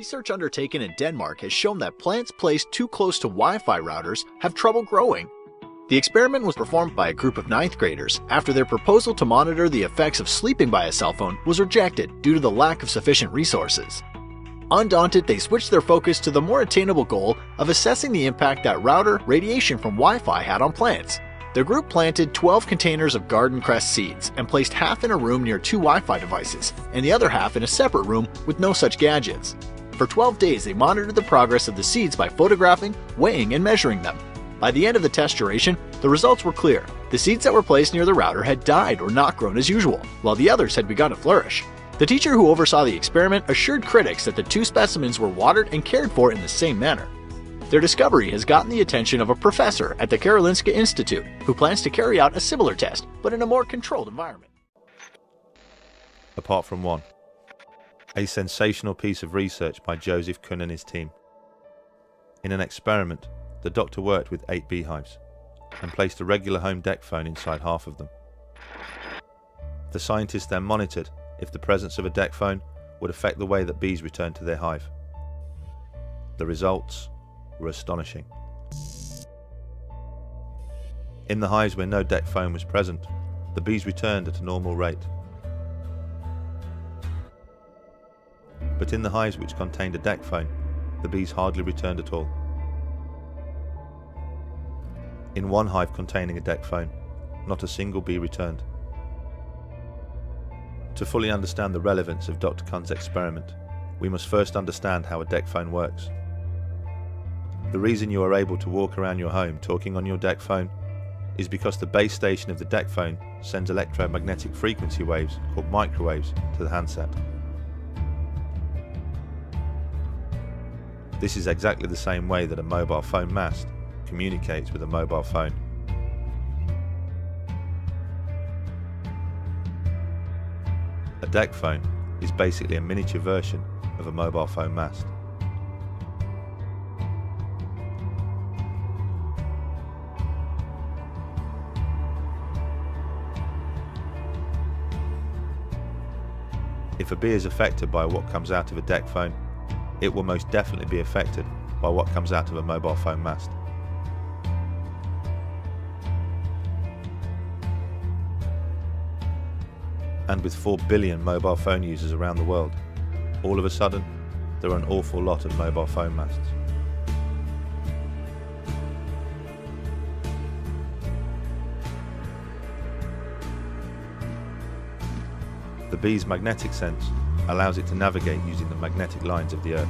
Research undertaken in Denmark has shown that plants placed too close to Wi-Fi routers have trouble growing. The experiment was performed by a group of 9th graders after their proposal to monitor the effects of sleeping by a cell phone was rejected due to the lack of sufficient resources. Undaunted, they switched their focus to the more attainable goal of assessing the impact that router radiation from Wi-Fi had on plants. The group planted 12 containers of garden cress seeds and placed half in a room near 2 Wi-Fi devices and the other half in a separate room with no such gadgets. For 12 days, they monitored the progress of the seeds by photographing, weighing, and measuring them. By the end of the test duration, the results were clear. The seeds that were placed near the router had died or not grown as usual, while the others had begun to flourish. The teacher who oversaw the experiment assured critics that the 2 specimens were watered and cared for in the same manner. Their discovery has gotten the attention of a professor at the Karolinska Institute who plans to carry out a similar test, but in a more controlled environment. Apart from one. A sensational piece of research by Joseph Kuhn and his team. In an experiment, the doctor worked with 8 beehives and placed a regular home deck phone inside half of them. The scientists then monitored if the presence of a deck phone would affect the way that bees returned to their hive. The results were astonishing. In the hives where no deck phone was present, the bees returned at a normal rate. But in the hives which contained a deck phone, the bees hardly returned at all. In one hive containing a deck phone, not a single bee returned. To fully understand the relevance of Dr. Kuhn's experiment, we must first understand how a deck phone works. The reason you are able to walk around your home talking on your deck phone is because the base station of the deck phone sends electromagnetic frequency waves, called microwaves, to the handset. This is exactly the same way that a mobile phone mast communicates with a mobile phone. A deck phone is basically a miniature version of a mobile phone mast. If a bee is affected by what comes out of a deck phone, it will most definitely be affected by what comes out of a mobile phone mast. And with 4 billion mobile phone users around the world, all of a sudden, there are an awful lot of mobile phone masts. The bee's magnetic sense allows it to navigate using the magnetic lines of the Earth,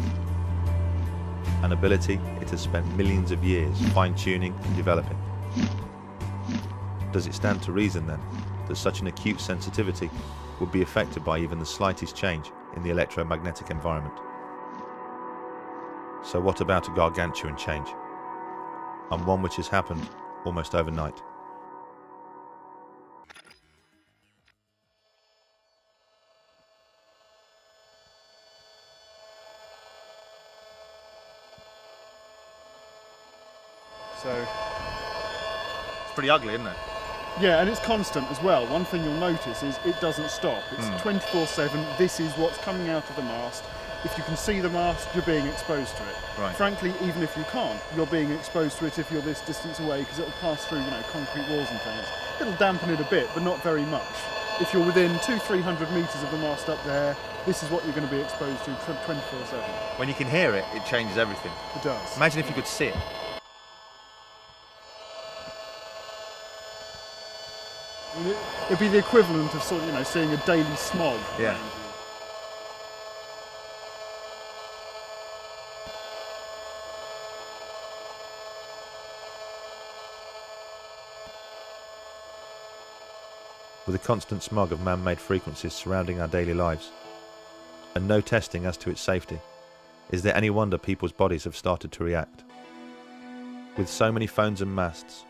an ability it has spent millions of years fine-tuning and developing. Does it stand to reason then that such an acute sensitivity would be affected by even the slightest change in the electromagnetic environment? So what about a gargantuan change, and one which has happened almost overnight? So It's pretty ugly, isn't it? yeah, and it's constant as well. One thing you'll notice is it doesn't stop. It's 24/7. This is what's coming out of the mast. If you can see the mast, you're being exposed to it. Right. Frankly, even if you can't, you're being exposed to it if you're this distance away, because it'll pass through, concrete walls and things. It'll dampen it a bit, but not very much. If you're within 200-300 metres of the mast up there, this is what you're going to be exposed to 24/7. When you can hear it, it changes everything. It does. Imagine if you could see it. I mean, it'd be the equivalent of seeing a daily smog. Yeah. around you. With a constant smog of man-made frequencies surrounding our daily lives, and no testing as to its safety, is there any wonder people's bodies have started to react? With so many phones and masts,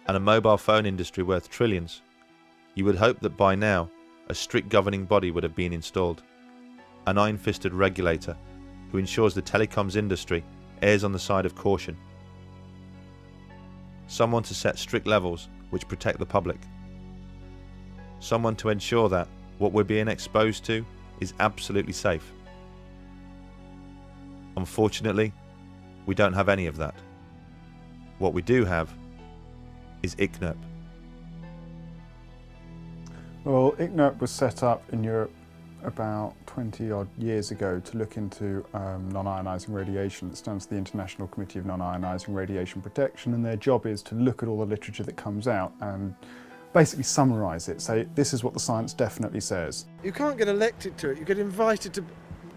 and a mobile phone industry worth trillions, you would hope that by now a strict governing body would have been installed, an iron-fisted regulator who ensures the telecoms industry errs on the side of caution, someone to set strict levels which protect the public, someone to ensure that what we're being exposed to is absolutely safe, Unfortunately, we don't have any of that. What we do have is ICNIRP. Well, ICNIRP was set up in Europe about 20 odd years ago to look into non-ionising radiation. It stands for the International Committee of Non-Ionising Radiation Protection, and their job is to look at all the literature that comes out and basically summarise it, say this is what the science definitely says. You can't get elected to it, you get invited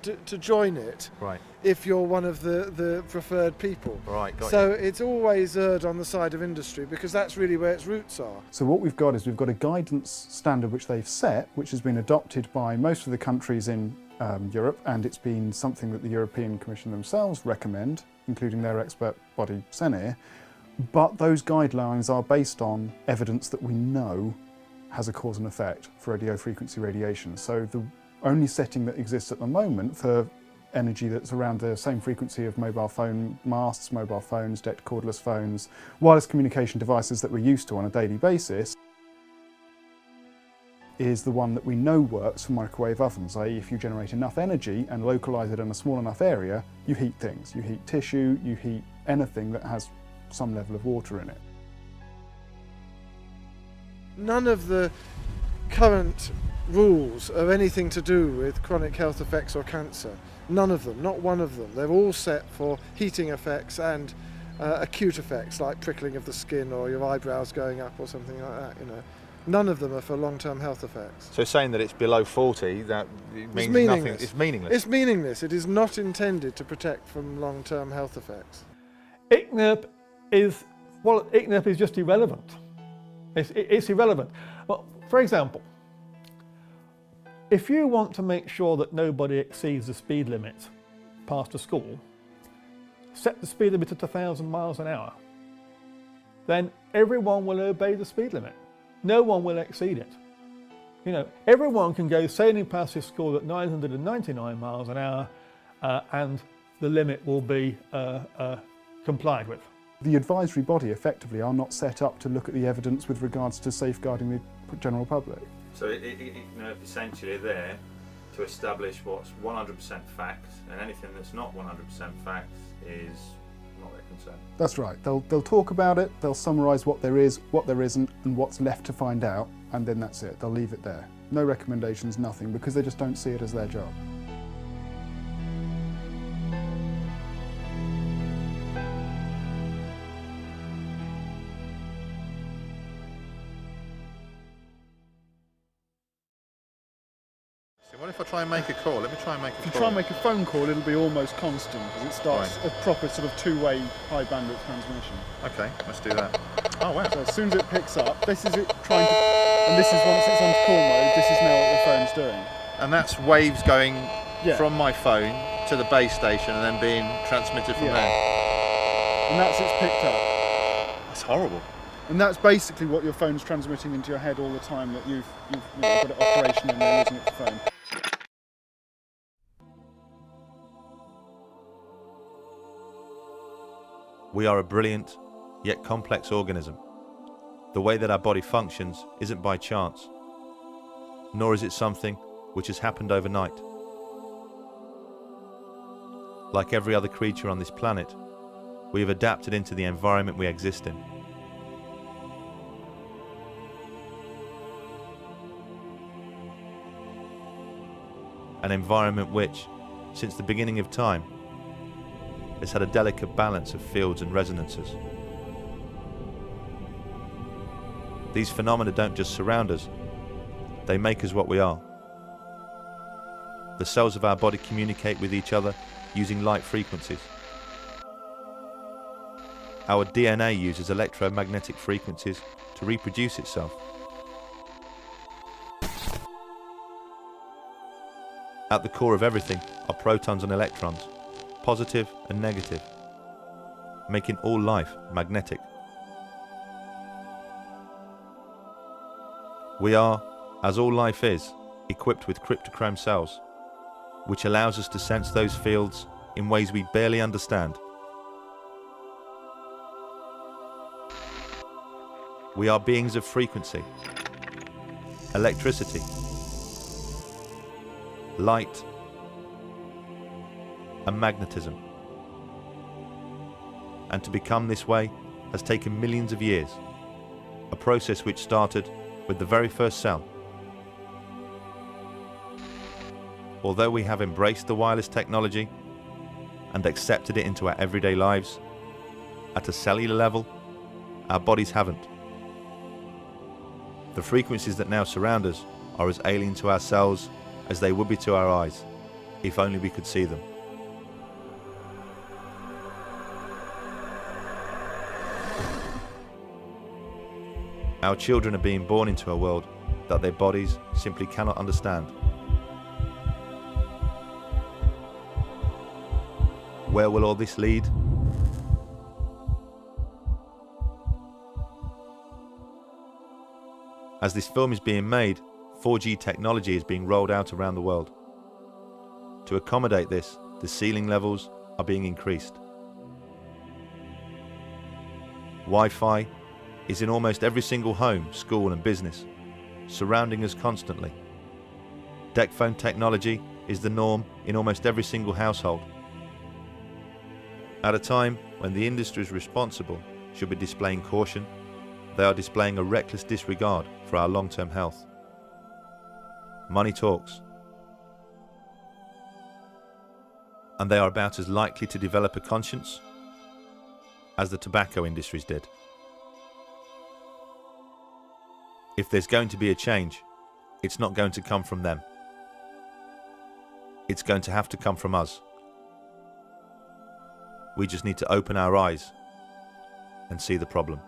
to join it, Right. if you're one of the preferred people. Right, got So it's always erred on the side of industry because that's really where its roots are. So what we've got is we've got a guidance standard which they've set, which has been adopted by most of the countries in Europe, and it's been something that the European Commission themselves recommend, including their expert body CENIR. But those guidelines are based on evidence that we know has a cause and effect for radio frequency radiation. So the only setting that exists at the moment for energy that's around the same frequency of mobile phone masts, mobile phones, DECT cordless phones, wireless communication devices that we're used to on a daily basis, is the one that we know works for microwave ovens, i.e. if you generate enough energy and localise it in a small enough area, you heat things. You heat tissue, you heat anything that has some level of water in it. None of the current rules are anything to do with chronic health effects or cancer. None of them, not one of them. They're all set for heating effects and acute effects like prickling of the skin or your eyebrows going up or something like that, you know. None of them are for long-term health effects. So saying that it's below 40, that means nothing. It's meaningless. It's meaningless. It is not intended to protect from long-term health effects. ICNIRP is just irrelevant. It's irrelevant. Well, for example, if you want to make sure that nobody exceeds the speed limit past a school, set the speed limit at 1,000 miles an hour. Then everyone will obey the speed limit. No one will exceed it. You know, everyone can go sailing past this school at 999 miles an hour and the limit will be complied with. The advisory body effectively are not set up to look at the evidence with regards to safeguarding the general public. So ICNIRP essentially there to establish what's 100% facts, and anything that's not 100% facts is not their concern. That's right. They'll talk about it, they'll summarise what there is, what there isn't, and what's left to find out, and then that's it. They'll leave it there. No recommendations, nothing, because they just don't see it as their job. What if I try and make a call? Let me try and make a call. If you try and make a phone call, it'll be almost constant, because it starts a proper sort of two-way high bandwidth transmission. Okay, let's do that. Oh wow. So as soon as it picks up, this is it trying to, and this is once it's on call mode, this is now what the phone's doing. And that's waves going Yeah. from my phone to the base station and then being transmitted from there. And that's it's picked up. That's horrible. And that's basically what your phone's transmitting into your head all the time that you've got it operational and you're using it for phone. We are a brilliant, yet complex organism. The way that our body functions isn't by chance, nor is it something which has happened overnight. Like every other creature on this planet, we have adapted into the environment we exist in. An environment which, since the beginning of time, has had a delicate balance of fields and resonances. These phenomena don't just surround us, they make us what we are. The cells of our body communicate with each other using light frequencies. Our DNA uses electromagnetic frequencies to reproduce itself. At the core of everything are protons and electrons, positive and negative, making all life magnetic. We are, as all life is, equipped with cryptochrome cells, which allows us to sense those fields in ways we barely understand. We are beings of frequency, electricity, light, and magnetism. and to become this way has taken millions of years, a process which started with the very first cell. Although we have embraced the wireless technology and accepted it into our everyday lives, at a cellular level, our bodies haven't. The frequencies that now surround us are as alien to our cells as they would be to our eyes, if only we could see them. Our children are being born into a world that their bodies simply cannot understand. Where will all this lead? As this film is being made, 4G technology is being rolled out around the world. To accommodate this, the ceiling levels are being increased. Wi-Fi is in almost every single home, school and business, surrounding us constantly. Deck phone technology is the norm in almost every single household. At a time when the industries responsible should be displaying caution, they are displaying a reckless disregard for our long-term health. Money talks, and they are about as likely to develop a conscience as the tobacco industries did. If there's going to be a change, it's not going to come from them. It's going to have to come from us. We just need to open our eyes and see the problem.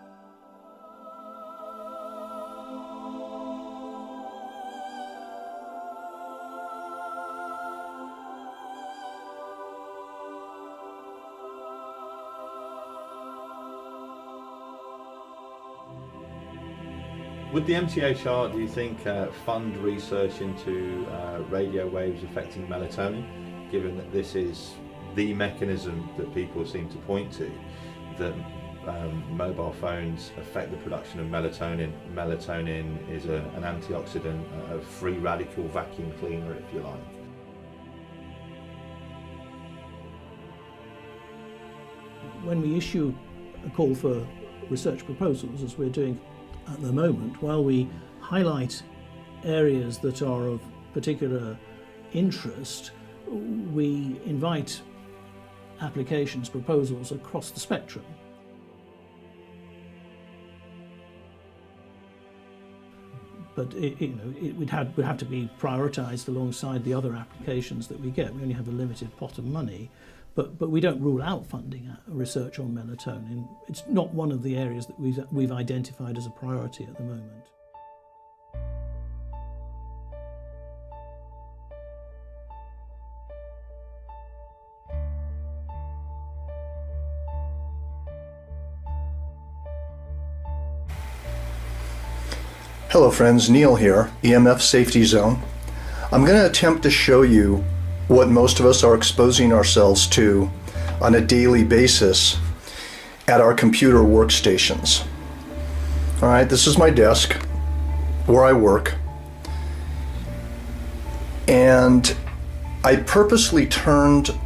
Would the MTHR, do you think, fund research into radio waves affecting melatonin, given that this is the mechanism that people seem to point to, that mobile phones affect the production of melatonin? Melatonin is an antioxidant, a free radical vacuum cleaner, if you like. When we issue a call for research proposals, as we're doing at the moment, while we highlight areas that are of particular interest, we invite applications, proposals across the spectrum. But it would have to be prioritised alongside the other applications that we get. We only have a limited pot of money, but we don't rule out funding research on melatonin. It's not one of the areas that we've identified as a priority at the moment. Hello friends, Neil here, EMF Safety Zone. I'm going to attempt to show you what most of us are exposing ourselves to on a daily basis at our computer workstations. Alright, this is my desk where I work, and I purposely turned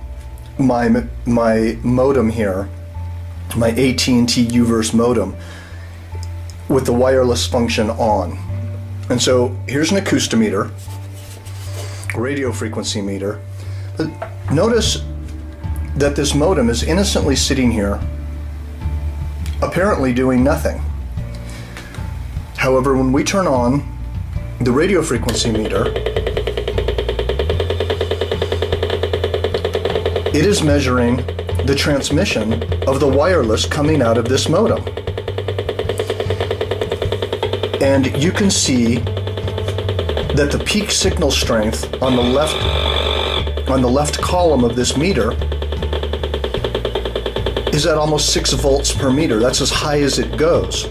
my modem here, my AT&T Uverse modem, with the wireless function on. And so here's an acoustometer, radio frequency meter. But notice that this modem is innocently sitting here, apparently doing nothing. However, when we turn on the radio frequency meter, it is measuring the transmission of the wireless coming out of this modem. And you can see that the peak signal strength on the left column of this meter is at almost 6 volts per meter. That's as high as it goes.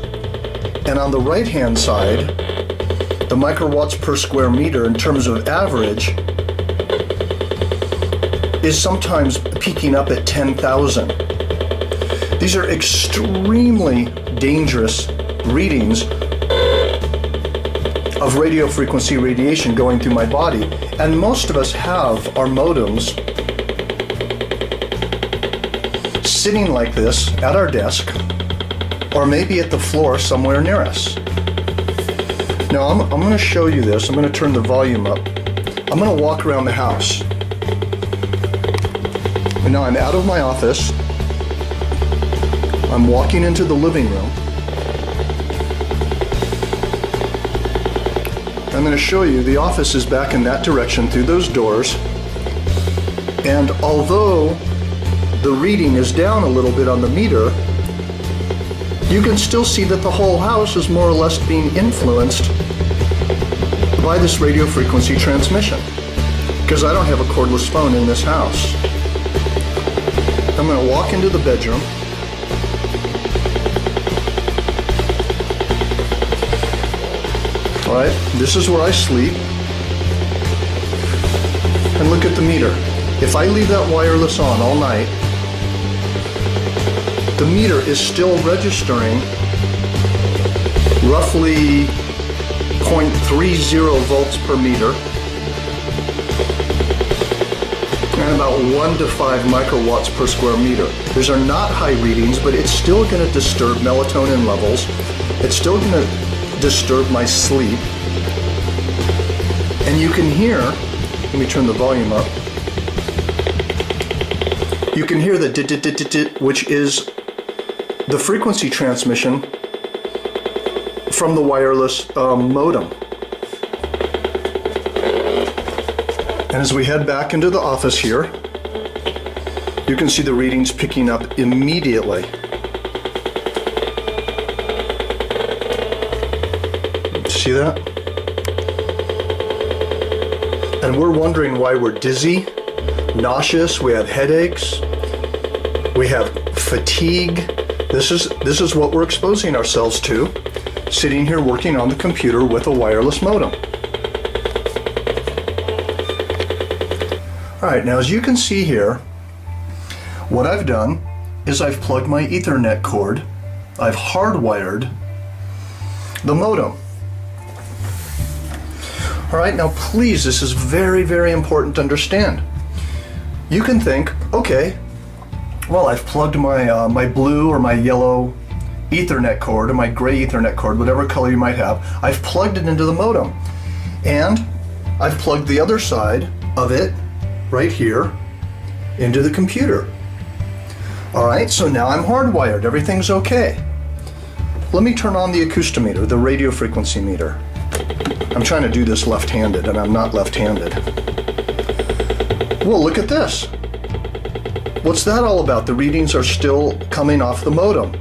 And on the right hand side, the microwatts per square meter in terms of average is sometimes peaking up at 10,000. These are extremely dangerous readings of radio frequency radiation going through my body, and most of us have our modems sitting like this at our desk, or maybe at the floor somewhere near us. Now I'm going to show you this. I'm going to turn the volume up. I'm going to walk around the house. And now I'm out of my office. I'm walking into the living room. I'm going to show you the office is back in that direction through those doors. And although the reading is down a little bit on the meter, you can still see that the whole house is more or less being influenced by this radio frequency transmission, because I don't have a cordless phone in this house. I'm going to walk into the bedroom. All right, this is where I sleep. And look at the meter. If I leave that wireless on all night, the meter is still registering roughly 0.30 volts per meter and about 1 to 5 microwatts per square meter. These are not high readings, but it's still going to disturb melatonin levels. It's still going to disturb my sleep. And you can hear, let me turn the volume up. You can hear the dit-dit-dit-dit, which is the frequency transmission from the wireless modem. And as we head back into the office here, you can see the readings picking up immediately. See that? And we're wondering why we're dizzy, nauseous, we have headaches, we have fatigue. This is what we're exposing ourselves to, sitting here working on the computer with a wireless modem. All right, now as you can see here, what I've done is I've plugged my Ethernet cord, I've hardwired the modem. All right, now please, this is very, very important to understand. You can think, okay, well, I've plugged my my blue or my yellow Ethernet cord or my gray Ethernet cord, whatever color you might have. I've plugged it into the modem, and I've plugged the other side of it right here into the computer. All right, so now I'm hardwired. Everything's okay. Let me turn on the acoustometer, the radio frequency meter. I'm trying to do this left-handed, and I'm not left-handed. Well, look at this. What's that all about? The readings are still coming off the modem.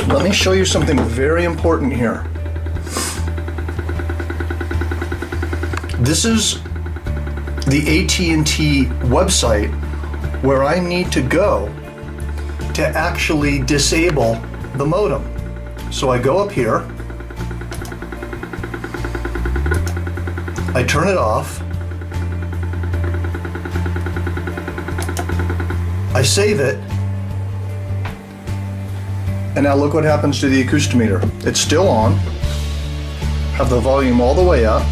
Let me show you something very important here. This is the AT&T website where I need to go to actually disable the modem. So I go up here, I turn it off, I save it, and now look what happens to the acoustometer. It's still on, have the volume all the way up,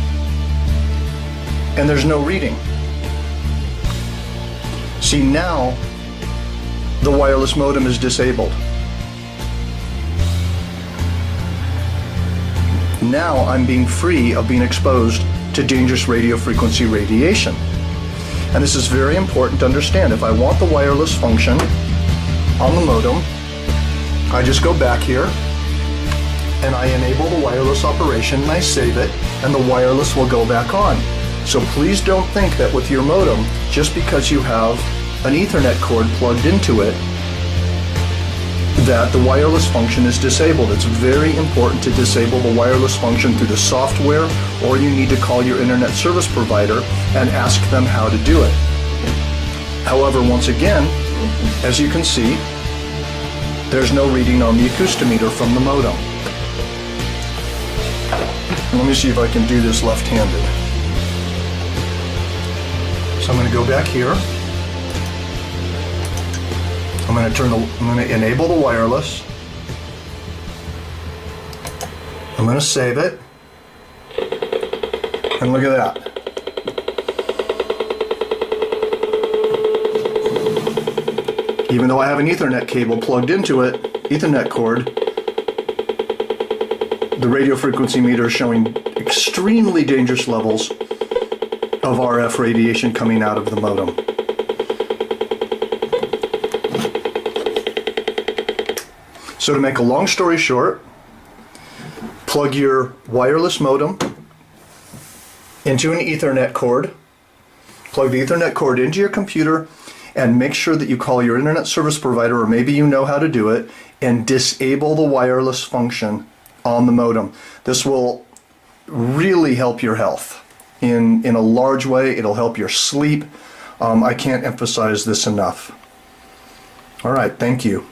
and there's no reading. See, now the wireless modem is disabled. Now I'm being free of being exposed to dangerous radio frequency radiation. And this is very important to understand. If I want the wireless function on the modem, I just go back here and I enable the wireless operation and I save it, and the wireless will go back on. So please don't think that with your modem, just because you have an Ethernet cord plugged into it, that the wireless function is disabled. It's very important to disable the wireless function through the software, or you need to call your internet service provider and ask them how to do it. However, once again, as you can see, there's no reading on the acoustometer from the modem. Let me see if I can do this left-handed. So I'm going to go back here. I'm going to enable the wireless. I'm going to save it. And look at that. Even though I have an Ethernet cable plugged into it, Ethernet cord, the radio frequency meter is showing extremely dangerous levels of RF radiation coming out of the modem. So to make a long story short, plug your wireless modem into an Ethernet cord, plug the Ethernet cord into your computer, and make sure that you call your internet service provider, or maybe you know how to do it, and disable the wireless function on the modem. This will really help your health in a large way. It'll help your sleep. I can't emphasize this enough. All right, thank you.